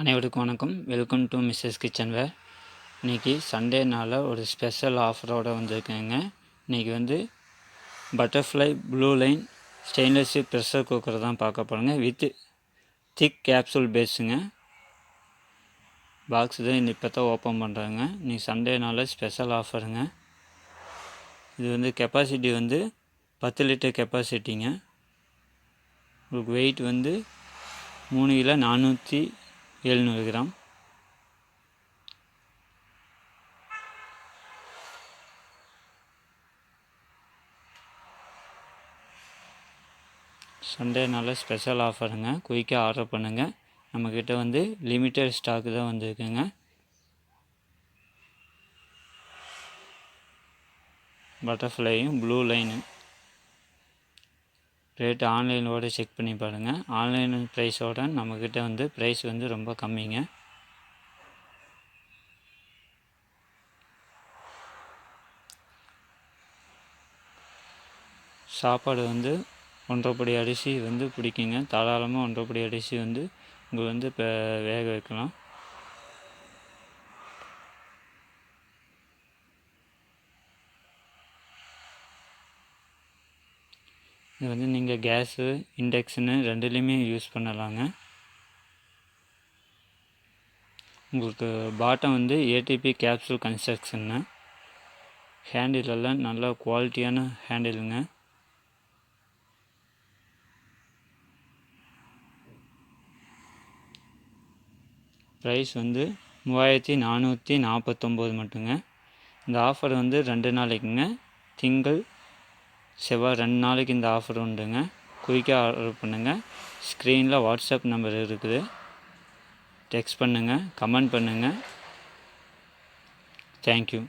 அனைவருக்கும் வணக்கம். Welcome to Mrs kitchen ware. இன்றைக்கி சண்டேனால் ஒரு ஸ்பெஷல் ஆஃபரோடு வந்திருக்கேங்க. இன்றைக்கி வந்து butterfly blue line stainless steel pressure cooker தான் பார்க்க போகிறோங்க. வித் திக் கேப்சூல் பேஸுங்க. பாக்ஸ் தான் இப்போ தான் ஓப்பன் பண்ணுறாங்க. இன்றைக்கி சண்டேனால் ஸ்பெஷல் ஆஃபருங்க. இது வந்து கெப்பாசிட்டி வந்து 10 லிட்டர் கெப்பாசிட்டிங்க. உங்களுக்கு வெயிட் வந்து 3 கிலோ 470 கிராம். சண்டேனால ஸ்பெஷல் ஆஃபருங்க. குயிக்காக ஆர்டர் பண்ணுங்கள். நம்மக்கிட்ட வந்து லிமிட்டட் ஸ்டாக்கு தான் வந்துருக்குங்க. பட்டர்ஃப்ளையும் ப்ளூ லைனு ரேட்டு ஆன்லைனோடு செக் பண்ணி பாருங்கள். ஆன்லைன் ப்ரைஸோட நம்மக்கிட்ட வந்து ப்ரைஸ் வந்து ரொம்ப கம்மிங்க. சாப்பாடு வந்து 1.5 படி அரிசி வந்து பிடிக்குங்க. தாராளமாக 1.5 படி அரிசி வந்து உங்களுக்கு வந்து இப்போ வேக வைக்கலாம். இது வந்து நீங்கள் கேஸு இண்டக்ஷனு ரெண்டுலேயுமே யூஸ் பண்ணலாங்க. உங்களுக்கு பாட்டம் வந்து ஏடிபி கேப்சூல் கன்ஸ்ட்ரக்ஷன்னு. ஹேண்டிலெல்லாம் நல்ல குவாலிட்டியான ஹேண்டிலுங்க. ப்ரைஸ் வந்து 3449 மட்டுங்க. இந்த ஆஃபர் வந்து 2 நாளைக்குங்க. திங்கள் செவ்வாய் 2 நாளைக்கு இந்த ஆஃபர் உண்டுங்க. குயிக்காக ஆர்டர் பண்ணுங்கள். ஸ்க்ரீனில் வாட்ஸ்அப் நம்பர் இருக்குது. டெக்ஸ்ட் பண்ணுங்கள், கமெண்ட் பண்ணுங்கள். தேங்க்யூ.